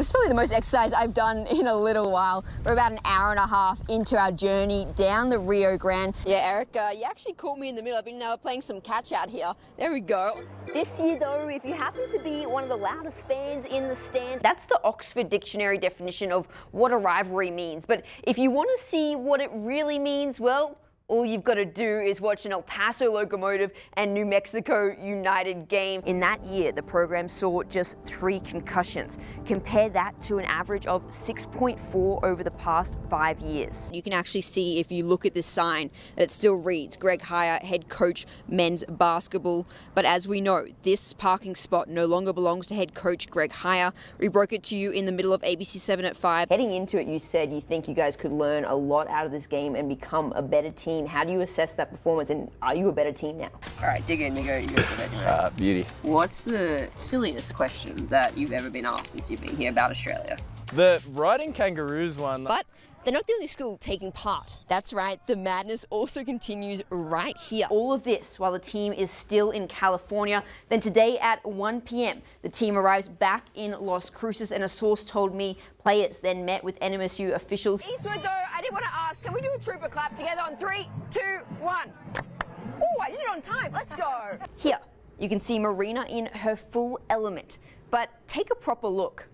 This is probably the most exercise I've done in a little while. We're about an hour and a half into our journey down the Rio Grande. Yeah, Eric, you actually caught me in the middle. I've been playing some catch out here. There we go. This year though, if you happen to be one of the loudest fans in the stands, that's the Oxford Dictionary definition of what a rivalry means. But if you want to see what it really means, well, all you've got to do is watch an El Paso Locomotive and New Mexico United game. In that year, the program saw just 3 concussions. Compare that to an average of 6.4 over the past 5 years. You can actually see, if you look at this sign, that it still reads Greg Hire, head coach, men's basketball. But as we know, this parking spot no longer belongs to head coach Greg Hire. We broke it to you in the middle of ABC 7 at 5. Heading into it, you said you think you guys could learn a lot out of this game and become a better team. How do you assess that performance, and are you a better team now? All right, dig in. You go. Beauty. What's the silliest question that you've ever been asked since you've been here about Australia? The riding kangaroos one. But they're not the only school taking part. That's right, the madness also continues right here. All of this while the team is still in California. Then today at 1 p.m, the team arrives back in Las Cruces, and a source told me players then met with NMSU officials. Eastwood though, I did want to ask, can we do a trooper clap together on 3, 2, 1? Oh, I did it on time, let's go. Here, you can see Marina in her full element, but take a proper look.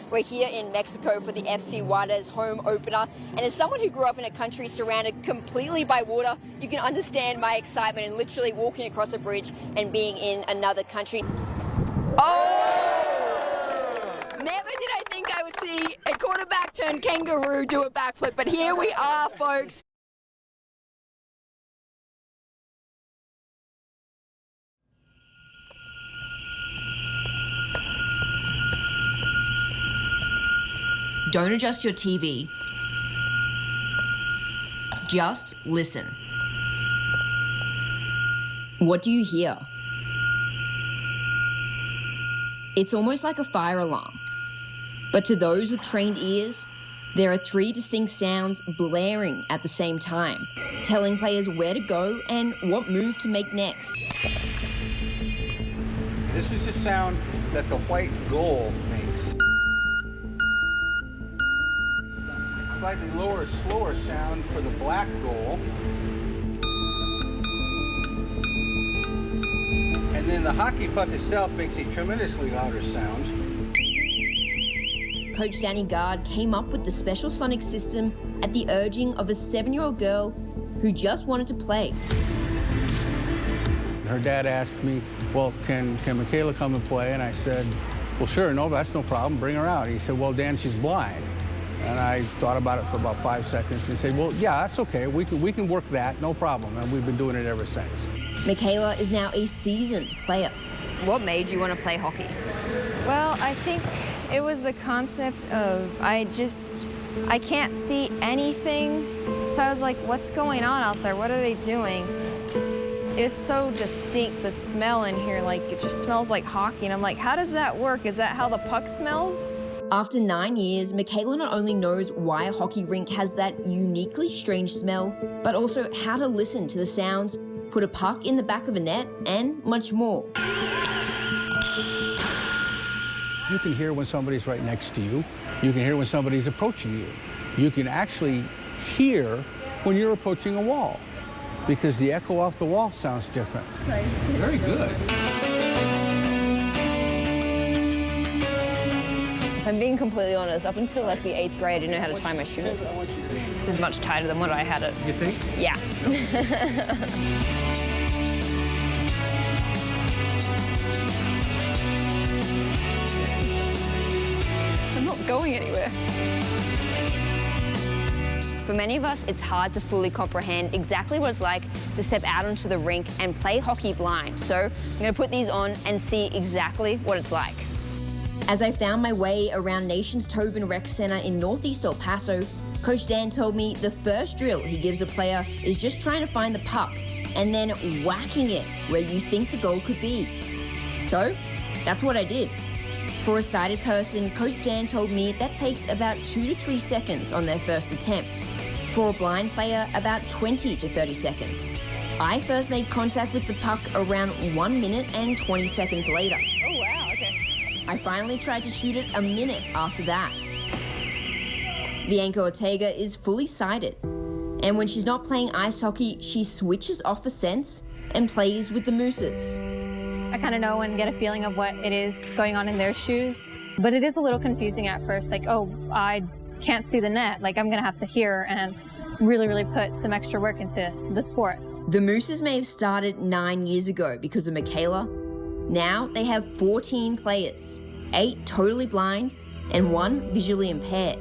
We're here in Mexico for the FC Juarez home opener, and as someone who grew up in a country surrounded completely by water, you can understand my excitement in literally walking across a bridge and being in another country. Oh! Never did I think I would see a quarterback turn kangaroo do a backflip, but here we are, folks. Don't adjust your TV. Just listen. What do you hear? It's almost like a fire alarm. But to those with trained ears, there are 3 distinct sounds blaring at the same time, telling players where to go and what move to make next. This is the sound that the white goal makes. Slightly lower, slower sound for the black goal. And then the hockey puck itself makes a tremendously louder sound. Coach Danny Gard came up with the special sonic system at the urging of a 7-year-old girl who just wanted to play. Her dad asked me, well, can Michaela come and play? And I said, well, sure, no, that's no problem, bring her out. He said, well, Dan, she's blind. And I thought about it for about 5 seconds and said, well, yeah, that's okay. We can work that, no problem. And we've been doing it ever since. Michaela is now a seasoned player. What made you want to play hockey? Well, I think it was the concept of I can't see anything. So I was like, what's going on out there? What are they doing? It's so distinct, the smell in here, like it just smells like hockey. And I'm like, how does that work? Is that how the puck smells? After 9 years, Michaela not only knows why a hockey rink has that uniquely strange smell, but also how to listen to the sounds, put a puck in the back of a net, and much more. You can hear when somebody's right next to you. You can hear when somebody's approaching you. You can actually hear when you're approaching a wall, because the echo off the wall sounds different. Very good. If I'm being completely honest, up until like the 8th grade, I didn't know how to tie my shoes. This is much tighter than what I had it. You think? Yeah. I'm not going anywhere. For many of us, it's hard to fully comprehend exactly what it's like to step out onto the rink and play hockey blind. So I'm going to put these on and see exactly what it's like. As I found my way around Nations Tobin Rec Center in Northeast El Paso, Coach Dan told me the first drill he gives a player is just trying to find the puck and then whacking it where you think the goal could be. So that's what I did. For a sighted person, Coach Dan told me that takes about 2 to 3 seconds on their first attempt. For a blind player, about 20 to 30 seconds. I first made contact with the puck around 1 minute and 20 seconds later. Oh, wow, okay. I finally tried to shoot it a minute after that. Bianca Ortega is fully sighted, and when she's not playing ice hockey, she switches off a sense and plays with the Mooses. I kind of know and get a feeling of what it is going on in their shoes, but it is a little confusing at first, like, oh, I can't see the net, like I'm gonna have to hear and really put some extra work into the sport. The Mooses may have started 9 years ago because of Michaela. Now they have 14 players, 8 totally blind and 1 visually impaired.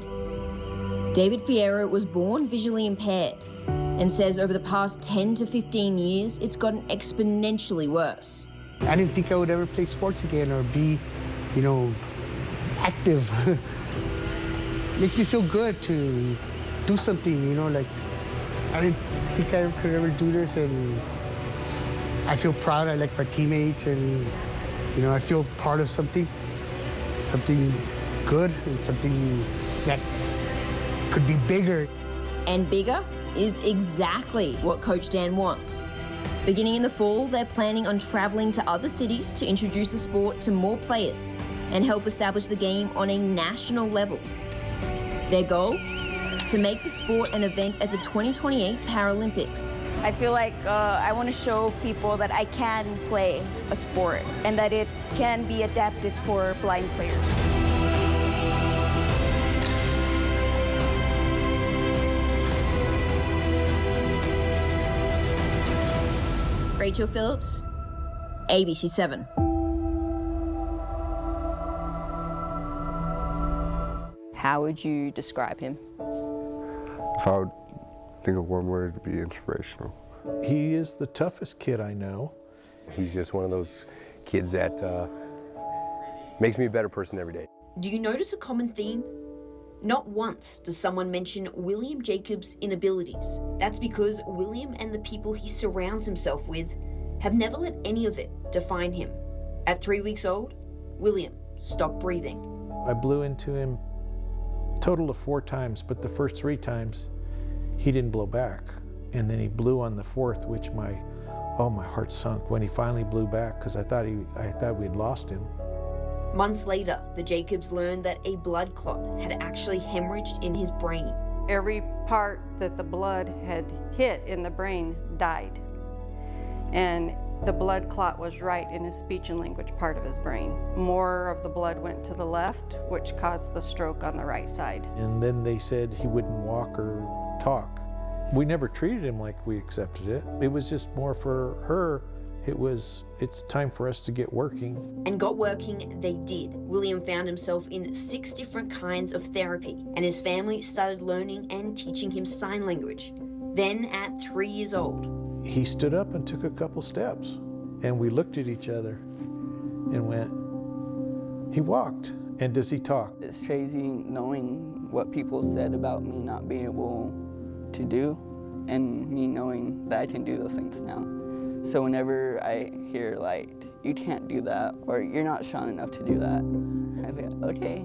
David Fierro was born visually impaired and says over the past 10 to 15 years, it's gotten exponentially worse. I didn't think I would ever play sports again or be, active. Makes me feel good to do something, like I didn't think I could ever do this, and I feel proud. I like my teammates, and I feel part of something good and something that could be bigger. And bigger is exactly what Coach Dan wants. Beginning in the fall, they're planning on traveling to other cities to introduce the sport to more players and help establish the game on a national level. Their goal? To make the sport an event at the 2028 Paralympics. I feel like I want to show people that I can play a sport and that it can be adapted for blind players. Rachel Phillips, ABC 7. How would you describe him? If I would think of one word, it'd be inspirational. He is the toughest kid I know. He's just one of those kids that makes me a better person every day. Do you notice a common theme? Not once does someone mention William Jacobs' inabilities. That's because William and the people he surrounds himself with have never let any of it define him. At 3 weeks old, William stopped breathing. I blew into him total of 4 times, but the first 3 times he didn't blow back. And then he blew on the 4th, which my heart sunk when he finally blew back, because I thought we'd lost him. Months later, the Jacobs learned that a blood clot had actually hemorrhaged in his brain. Every part that the blood had hit in the brain died. And the blood clot was right in his speech and language part of his brain. More of the blood went to the left, which caused the stroke on the right side. And then they said he wouldn't walk or talk. We never treated him like we accepted it. It was just more for her. It's time for us to get working. And got working they did. William found himself in 6 different kinds of therapy, and his family started learning and teaching him sign language. Then at 3 years old, he stood up and took a couple steps, and we looked at each other and went, he walked. And does he talk? It's crazy knowing what people said about me not being able to do, and me knowing that I can do those things now. So whenever I hear you can't do that, or you're not strong enough to do that, I think, okay,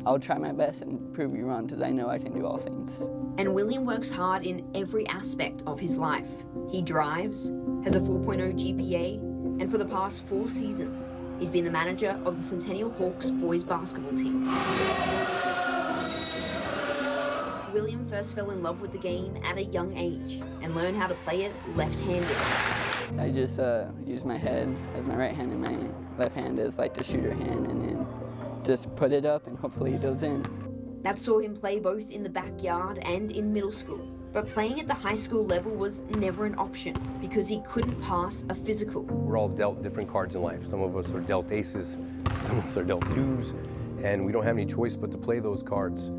I'll try my best and prove you wrong, because I know I can do all things. And William works hard in every aspect of his life. He drives, has a 4.0 GPA, and for the past 4 seasons, he's been the manager of the Centennial Hawks boys basketball team. William first fell in love with the game at a young age and learned how to play it left-handed. I just use my head as my right hand and my left hand as the shooter hand, and then just put it up and hopefully it goes in. That saw him play both in the backyard and in middle school. But playing at the high school level was never an option because he couldn't pass a physical. We're all dealt different cards in life. Some of us are dealt aces, some of us are dealt 2s, and we don't have any choice but to play those cards.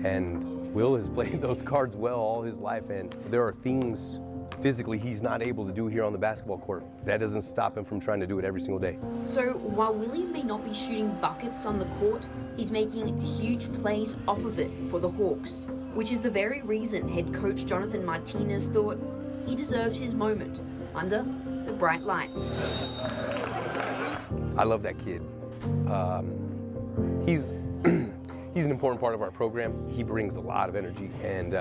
And Will has played those cards well all his life, and there are things physically he's not able to do here on the basketball court. That doesn't stop him from trying to do it every single day. So while William may not be shooting buckets on the court, he's making huge plays off of it for the Hawks, which is the very reason head coach Jonathan Martinez thought he deserved his moment under the bright lights. I love that kid. He's an important part of our program. He brings a lot of energy, and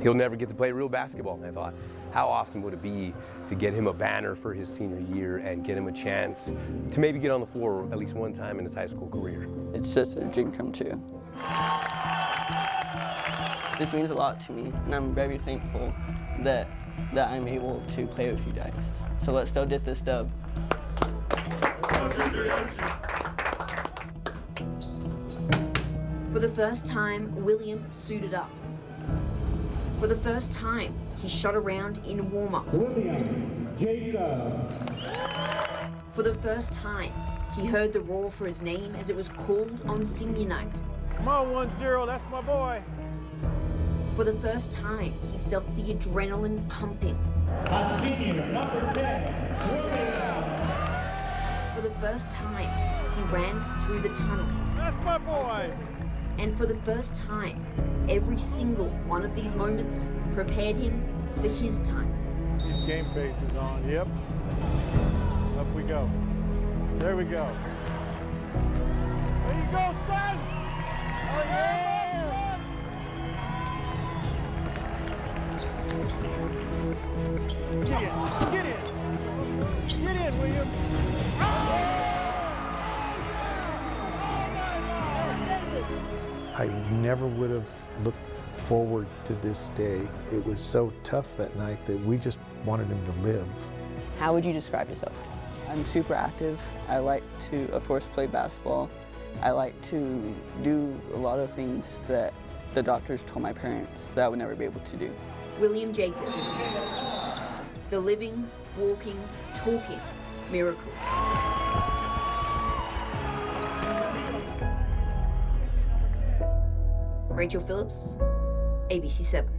he'll never get to play real basketball. And I thought, how awesome would it be to get him a banner for his senior year and get him a chance to maybe get on the floor at least one time in his high school career. It's just a dream come true. This means a lot to me, and I'm very thankful that I'm able to play with you guys. So let's go get this dub. For the first time, William suited up. For the first time, he shot around in warm-ups. William Jacob. For the first time, he heard the roar for his name as it was called on senior night. Come on, 1-0, that's my boy. For the first time, he felt the adrenaline pumping. A senior, number 10, William. For the first time, he ran through the tunnel. That's my boy. And for the first time, every single one of these moments prepared him for his time. His game face is on, yep. Up we go. There we go. There you go, son! Oh, yeah! Get in! Get in! Get in, William! I never would have looked forward to this day. It was so tough that night that we just wanted him to live. How would you describe yourself? I'm super active. I like to, of course, play basketball. I like to do a lot of things that the doctors told my parents that I would never be able to do. William Jacobs, the living, walking, talking miracle. Rachel Phillips, ABC 7.